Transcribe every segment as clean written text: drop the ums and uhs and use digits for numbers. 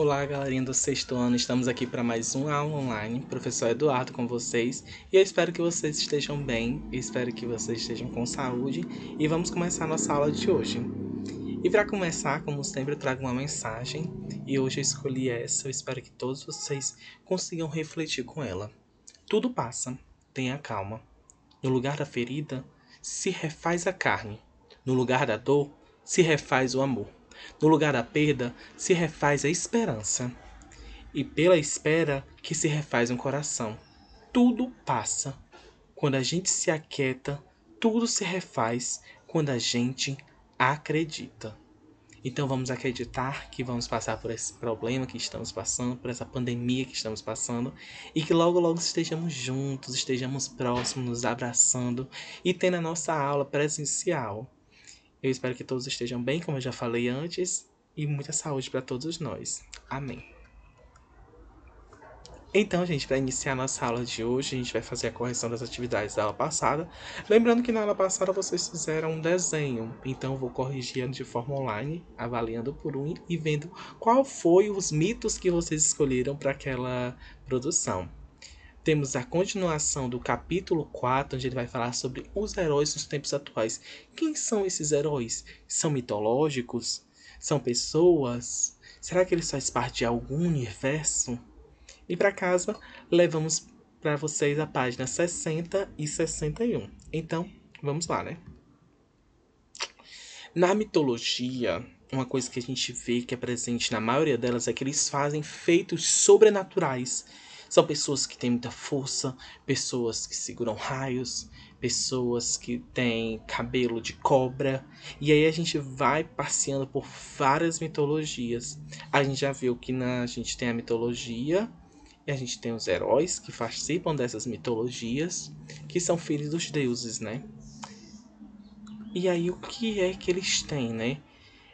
Olá, galerinha do sexto ano, estamos aqui para mais uma aula online. Professor Eduardo com vocês e eu espero que vocês estejam bem, eu espero que vocês estejam com saúde e vamos começar a nossa aula de hoje. E para começar, como sempre, eu trago uma mensagem e hoje eu escolhi essa, eu espero que todos vocês consigam refletir com ela. Tudo passa, tenha calma. No lugar da ferida, se refaz a carne. No lugar da dor, se refaz o amor. No lugar da perda, se refaz a esperança. E pela espera que se refaz um coração. Tudo passa. Quando a gente se aquieta, tudo se refaz quando a gente acredita. Então vamos acreditar que vamos passar por esse problema que estamos passando, por essa pandemia que estamos passando, e que logo logo estejamos juntos, estejamos próximos, nos abraçando e tendo a nossa aula presencial. Eu espero que todos estejam bem, como eu já falei antes, e muita saúde para todos nós. Amém. Então, gente, para iniciar nossa aula de hoje, a gente vai fazer a correção das atividades da aula passada. Lembrando que na aula passada vocês fizeram um desenho, então eu vou corrigir de forma online, avaliando por um e vendo qual foi os mitos que vocês escolheram para aquela produção. Temos a continuação do capítulo 4, onde ele vai falar sobre os heróis dos tempos atuais. Quem são esses heróis? São mitológicos? São pessoas? Será que eles fazem parte de algum universo? E para casa, levamos para vocês a página 60 e 61. Então, vamos lá, né? Na mitologia, uma coisa que a gente vê que é presente na maioria delas é que eles fazem feitos sobrenaturais. São pessoas que têm muita força, pessoas que seguram raios, pessoas que têm cabelo de cobra. E aí a gente vai passeando por várias mitologias. A gente já viu que a gente tem a mitologia e a gente tem os heróis que participam dessas mitologias, que são filhos dos deuses, né? E aí o que é que eles têm, né?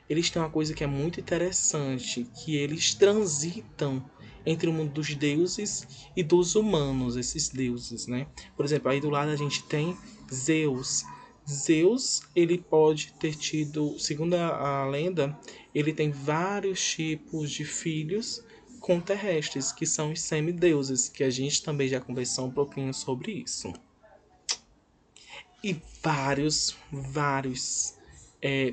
Eles têm uma coisa que é muito interessante, que eles transitam entre o mundo dos deuses e dos humanos, esses deuses, né? Por exemplo, aí do lado a gente tem Zeus. Zeus, ele pode ter tido, segundo a lenda, ele tem vários tipos de filhos com terrestres, que são os semideuses, que a gente também já conversou um pouquinho sobre isso. E vários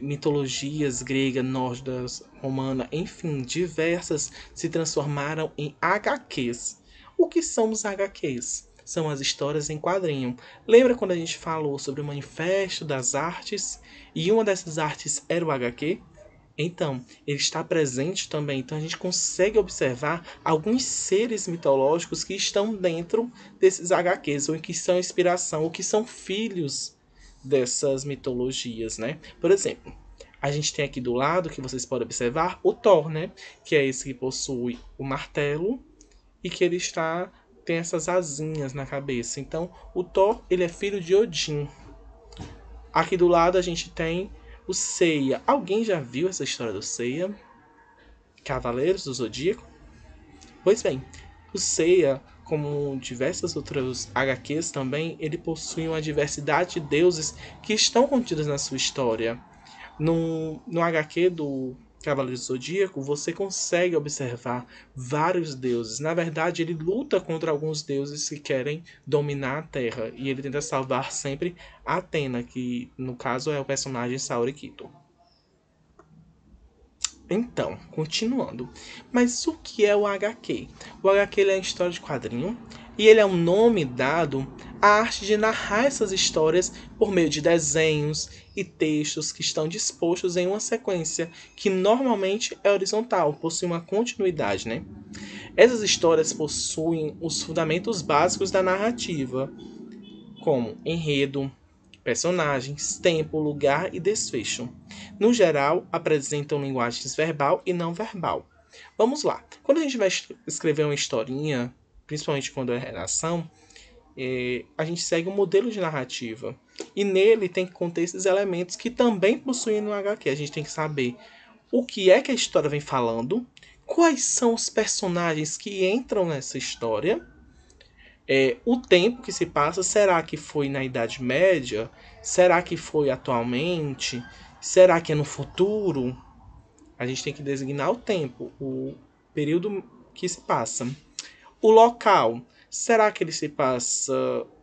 mitologias grega, nórdica, romana, enfim, diversas se transformaram em HQs. O que são os HQs? São as histórias em quadrinho. Lembra quando a gente falou sobre o Manifesto das Artes e uma dessas artes era o HQ? Então, ele está presente também. Então, a gente consegue observar alguns seres mitológicos que estão dentro desses HQs, ou que são inspiração, ou que são filhos dessas mitologias, né? Por exemplo, a gente tem aqui do lado, que vocês podem observar, o Thor, né? Que é esse que possui o martelo e que ele tem essas asinhas na cabeça. Então, o Thor, ele é filho de Odin. Aqui do lado a gente tem o Seiya. Alguém já viu essa história do Seiya? Cavaleiros do Zodíaco? Pois bem, o Seiya, como diversas outras HQs também, ele possui uma diversidade de deuses que estão contidos na sua história. No HQ do Cavaleiro do Zodíaco, você consegue observar vários deuses. Na verdade, ele luta contra alguns deuses que querem dominar a Terra. E ele tenta salvar sempre a Atena, que no caso é o personagem Saori Kito. Então, continuando. Mas o que é o HQ? O HQ ele é uma história de quadrinho e ele é um nome dado à arte de narrar essas histórias por meio de desenhos e textos que estão dispostos em uma sequência que normalmente é horizontal, possui uma continuidade, né? Essas histórias possuem os fundamentos básicos da narrativa, como enredo, personagens, tempo, lugar e desfecho. No geral, apresentam linguagens verbal e não verbal. Vamos lá. Quando a gente vai escrever uma historinha, principalmente quando é redação, a gente segue um modelo de narrativa. E nele tem que conter esses elementos que também possuem no HQ. A gente tem que saber o que é que a história vem falando, quais são os personagens que entram nessa história, o tempo que se passa, será que foi na Idade Média? Será que foi atualmente? Será que é no futuro? A gente tem que designar o tempo, período que se passa. O local, será que ele se passa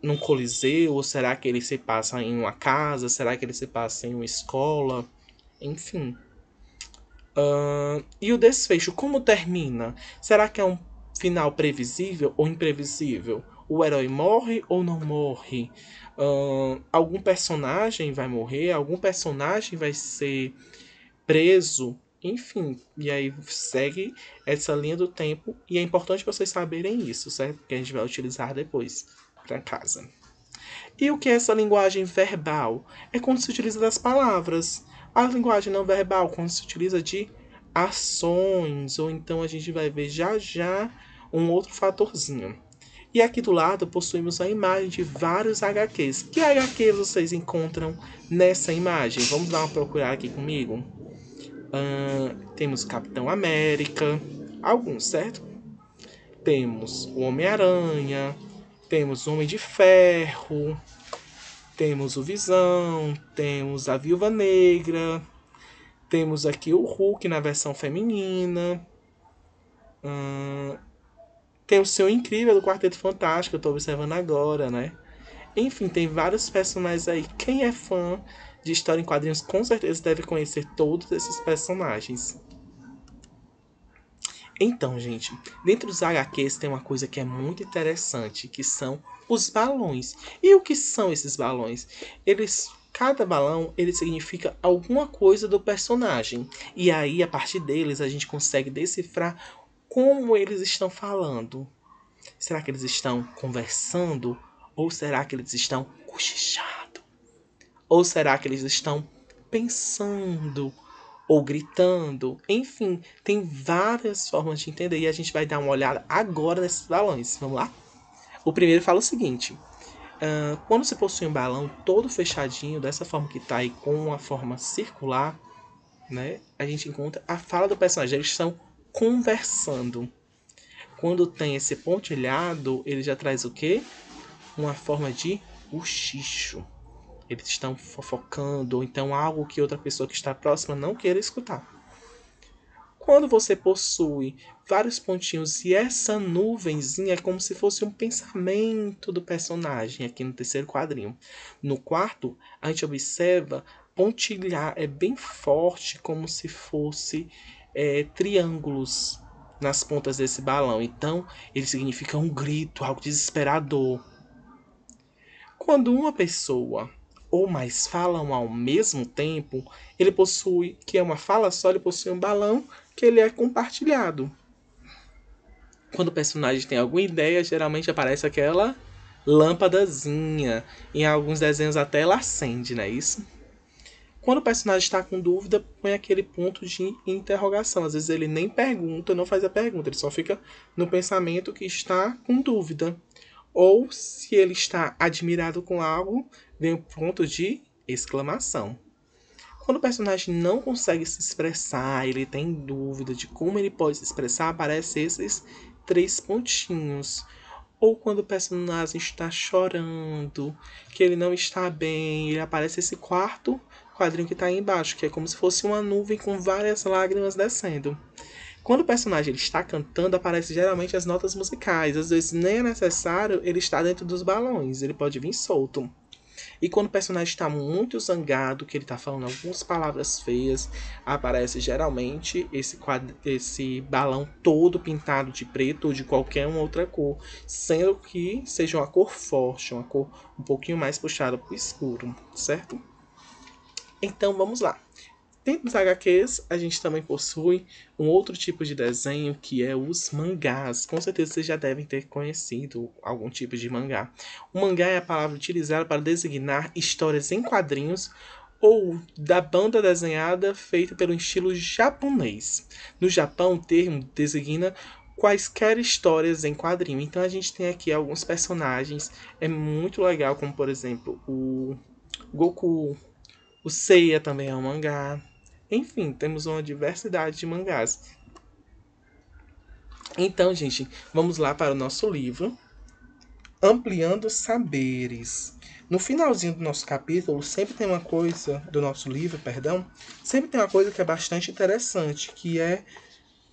num coliseu? Ou será que ele se passa em uma casa? Será que ele se passa em uma escola? Enfim. E o desfecho, como termina? Será que é um final previsível ou imprevisível? O herói morre ou não morre? Algum personagem vai morrer? Algum personagem vai ser preso? Enfim, e aí segue essa linha do tempo. E é importante vocês saberem isso, certo? Porque a gente vai utilizar depois para casa. E o que é essa linguagem verbal? É quando se utiliza das palavras. A linguagem não verbal, quando se utiliza de ações, ou então a gente vai ver já já um outro fatorzinho. E aqui do lado possuímos a imagem de vários HQs. Que HQ vocês encontram nessa imagem? Vamos dar uma procurada aqui comigo? Temos Capitão América, alguns, certo? Temos o Homem-Aranha, temos o Homem de Ferro, temos o Visão, temos a Viúva Negra, temos aqui o Hulk na versão feminina, tem o Seu Incrível do Quarteto Fantástico, eu tô observando agora, né? Enfim, tem vários personagens aí. Quem é fã de história em quadrinhos com certeza deve conhecer todos esses personagens. Então, gente, dentro dos HQs tem uma coisa que é muito interessante, que são os balões. E o que são esses balões? Cada balão, ele significa alguma coisa do personagem. E aí, a partir deles, a gente consegue decifrar como eles estão falando. Será que eles estão conversando? Ou será que eles estão cochichando? Ou será que eles estão pensando? Ou gritando? Enfim, tem várias formas de entender e a gente vai dar uma olhada agora nesses balões. Vamos lá? O primeiro fala o seguinte: quando se possui um balão todo fechadinho, dessa forma que está aí, com uma forma circular, né, a gente encontra a fala do personagem. Eles estão conversando. Quando tem esse pontilhado, ele já traz o quê? Uma forma de bochicho. Eles estão fofocando, ou então algo que outra pessoa que está próxima não queira escutar. Quando você possui vários pontinhos e essa nuvenzinha é como se fosse um pensamento do personagem aqui no terceiro quadrinho. No quarto, a gente observa pontilhar, é bem forte, como se fosse triângulos nas pontas desse balão. Então, ele significa um grito, algo desesperador. Quando uma pessoa ou mais falam ao mesmo tempo, ele possui, que é uma fala só, ele possui um balão que ele é compartilhado. Quando o personagem tem alguma ideia, geralmente aparece aquela lâmpadazinha. Em alguns desenhos até ela acende, não é isso? Quando o personagem está com dúvida, põe aquele ponto de interrogação. Às vezes ele nem pergunta, não faz a pergunta, ele só fica no pensamento que está com dúvida. Ou se ele está admirado com algo, vem o ponto de exclamação. Quando o personagem não consegue se expressar, ele tem dúvida de como ele pode se expressar, aparecem esses três pontinhos. Ou quando o personagem está chorando, que ele não está bem, ele aparece esse quarto quadrinho que está aí embaixo, que é como se fosse uma nuvem com várias lágrimas descendo. Quando o personagem ele está cantando, aparecem geralmente as notas musicais. Às vezes nem é necessário ele estar dentro dos balões, ele pode vir solto. E quando o personagem está muito zangado, que ele está falando algumas palavras feias, aparece geralmente esse balão todo pintado de preto ou de qualquer uma outra cor, sendo que seja uma cor forte, uma cor um pouquinho mais puxada para o escuro, certo? Então vamos lá. Dentro dos HQs, a gente também possui um outro tipo de desenho que é os mangás. Com certeza vocês já devem ter conhecido algum tipo de mangá. O mangá é a palavra utilizada para designar histórias em quadrinhos ou da banda desenhada feita pelo estilo japonês. No Japão, o termo designa quaisquer histórias em quadrinho. Então a gente tem aqui alguns personagens, é muito legal, como por exemplo o Goku, o Seiya também é um mangá. Enfim, temos uma diversidade de mangás. Então, gente, vamos lá para o nosso livro, Ampliando Saberes. No finalzinho do nosso capítulo, sempre tem uma coisa, do nosso livro, perdão, sempre tem uma coisa que é bastante interessante, que é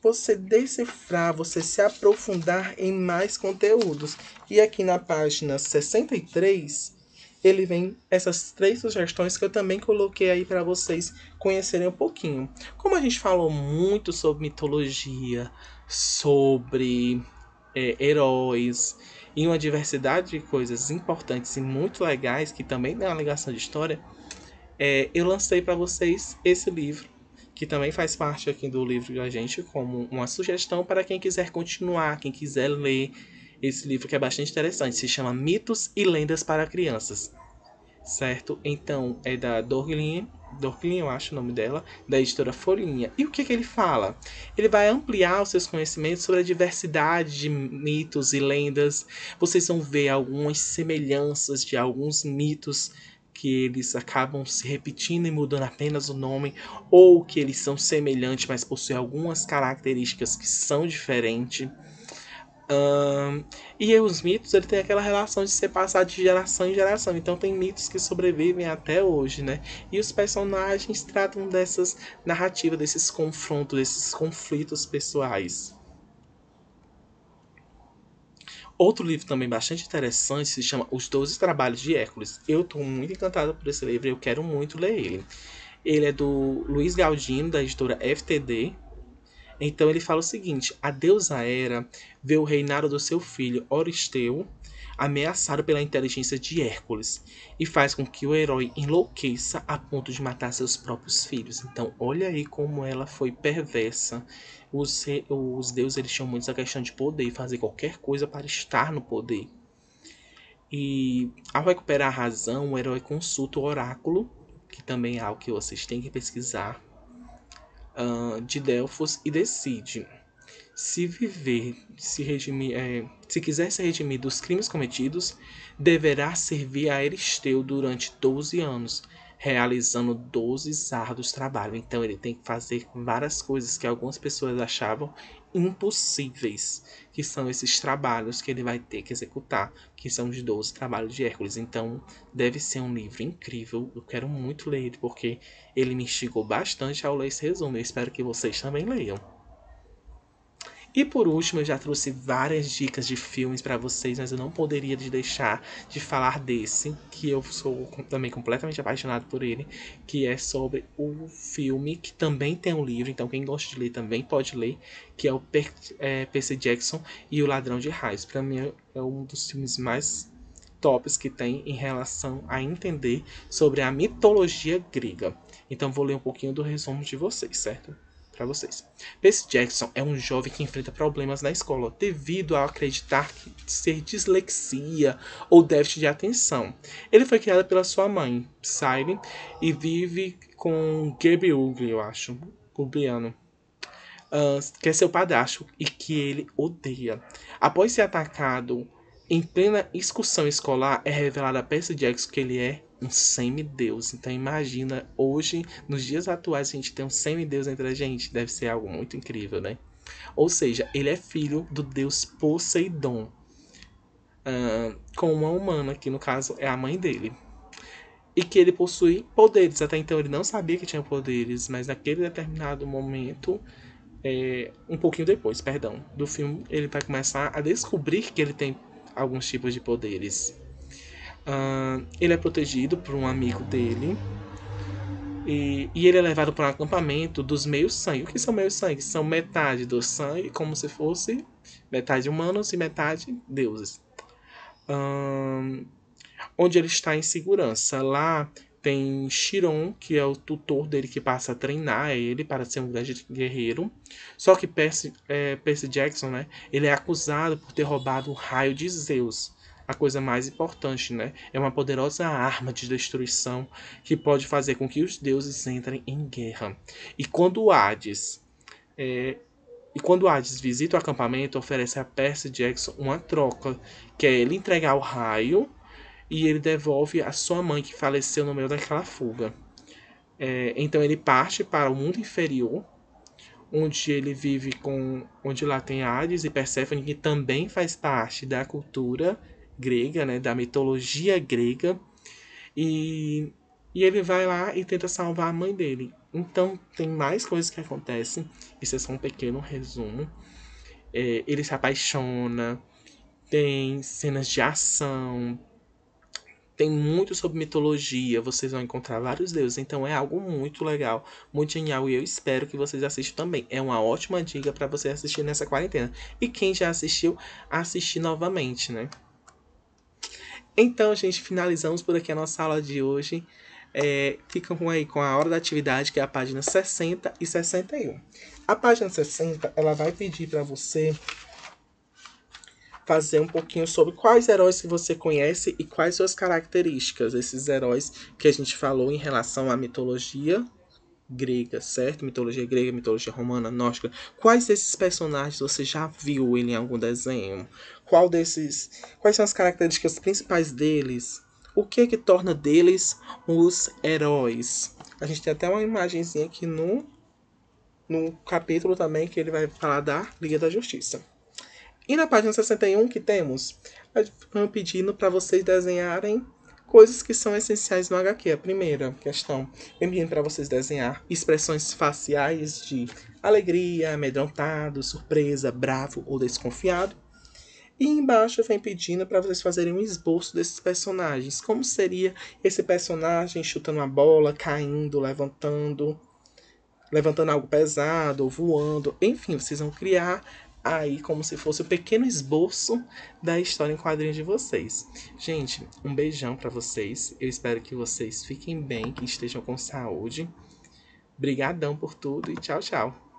você decifrar, você se aprofundar em mais conteúdos. E aqui na página 63, ele vem essas 3 sugestões que eu também coloquei aí para vocês conhecerem um pouquinho. Como a gente falou muito sobre mitologia, sobre heróis e uma diversidade de coisas importantes e muito legais que também tem uma ligação de história, eu lancei para vocês esse livro, que também faz parte aqui do livro da gente, como uma sugestão para quem quiser continuar, quem quiser ler esse livro que é bastante interessante. Se chama Mitos e Lendas para Crianças, certo? Então, é da Dorglin, eu acho o nome dela, da editora Folhinha. E o que ele fala? Ele vai ampliar os seus conhecimentos sobre a diversidade de mitos e lendas. Vocês vão ver algumas semelhanças de alguns mitos que eles acabam se repetindo e mudando apenas o nome, ou que eles são semelhantes, mas possuem algumas características que são diferentes. E os mitos, ele tem aquela relação de ser passado de geração em geração. Então tem mitos que sobrevivem até hoje, né? E os personagens tratam dessas narrativas, desses confrontos, desses conflitos pessoais. Outro livro também bastante interessante se chama Os Doze Trabalhos de Hércules. Eu estou muito encantada por esse livro e eu quero muito ler ele. Ele é do Luiz Galdino, da editora FTD. Então ele fala o seguinte: a deusa Hera vê o reinado do seu filho Oristeu ameaçado pela inteligência de Hércules e faz com que o herói enlouqueça a ponto de matar seus próprios filhos. Então olha aí como ela foi perversa. Os deuses eles tinham muito essa questão de poder, fazer qualquer coisa para estar no poder. E ao recuperar a razão, o herói consulta o oráculo, que também é algo que vocês têm que pesquisar, de Delfos, e decide se viver, se quiser se redimir dos crimes cometidos, deverá servir a Euristeu durante 12 anos, realizando 12 árduos trabalhos. Então ele tem que fazer várias coisas que algumas pessoas achavam impossíveis, que são esses trabalhos que ele vai ter que executar, que são os 12 trabalhos de Hércules. Então deve ser um livro incrível, eu quero muito ler ele, porque ele me instigou bastante ao ler esse resumo. Eu espero que vocês também leiam. E por último, eu já trouxe várias dicas de filmes para vocês, mas eu não poderia deixar de falar desse, que eu sou também completamente apaixonado por ele, que é sobre o filme, que também tem um livro, então quem gosta de ler também pode ler, que é o Percy Jackson e o Ladrão de Raios. Para mim é um dos filmes mais tops que tem em relação a entender sobre a mitologia grega. Então vou ler um pouquinho do resumo de vocês, certo? Para vocês. Percy Jackson é um jovem que enfrenta problemas na escola devido a acreditar ser dislexia ou déficit de atenção. Ele foi criado pela sua mãe, Sire, e vive com Gabriel, eu acho, Publiano, que é seu padrasto e que ele odeia. Após ser atacado em plena excursão escolar, é revelado a Percy Jackson que ele é um semideus. Então imagina, hoje, nos dias atuais, a gente tem um semideus entre a gente. Deve ser algo muito incrível, né? Ou seja, ele é filho do deus Poseidon, com uma humana, que no caso é a mãe dele. E que ele possui poderes. Até então ele não sabia que tinha poderes, mas naquele determinado momento, um pouquinho depois, perdão, do filme, ele vai começar a descobrir que ele tem alguns tipos de poderes. Ele é protegido por um amigo dele. E ele é levado para um acampamento dos meios-sangue. O que são meios-sangue? São metade do sangue, como se fosse metade humanos e metade deuses. Onde ele está em segurança. Lá tem Chiron, que é o tutor dele, que passa a treinar ele para ser um grande guerreiro. Só que Percy Jackson, né, ele é acusado por ter roubado o raio de Zeus. A coisa mais importante, né? É uma poderosa arma de destruição que pode fazer com que os deuses entrem em guerra. E quando Hades visita o acampamento, oferece a Percy Jackson uma troca, que é ele entregar o raio e ele devolve a sua mãe, que faleceu no meio daquela fuga. Então ele parte para o mundo inferior, onde ele vive onde lá tem Hades e Perséfone, que também faz parte da cultura grega, né, da mitologia grega, e ele vai lá e tenta salvar a mãe dele. Então, tem mais coisas que acontecem. Isso é só um pequeno resumo. Ele se apaixona, tem cenas de ação, tem muito sobre mitologia, vocês vão encontrar vários deuses, então é algo muito legal, muito genial e eu espero que vocês assistam também. É uma ótima dica para você assistir nessa quarentena. E quem já assistiu, assistir novamente, né? Então, gente, finalizamos por aqui a nossa aula de hoje. Ficam aí com a hora da atividade, que é a página 60 e 61. A página 60, ela vai pedir para você fazer um pouquinho sobre quais heróis que você conhece e quais suas características, esses heróis que a gente falou em relação à mitologia grega, certo? Mitologia grega, mitologia romana, nórdica. Quais desses personagens você já viu em algum desenho? Quais são as características principais deles? O que que torna deles os heróis? A gente tem até uma imagenzinha aqui no capítulo também que ele vai falar da Liga da Justiça. E na página 61 que temos, vamos pedindo para vocês desenharem coisas que são essenciais no HQ. A primeira questão, vem pedindo para vocês desenhar expressões faciais de alegria, amedrontado, surpresa, bravo ou desconfiado. E embaixo vem pedindo para vocês fazerem um esboço desses personagens. Como seria esse personagem chutando uma bola, caindo, levantando algo pesado, ou voando, enfim, vocês vão criar aí como se fosse um pequeno esboço da história em quadrinhos de vocês. Gente, um beijão para vocês. Eu espero que vocês fiquem bem, que estejam com saúde. Brigadão por tudo e tchau, tchau.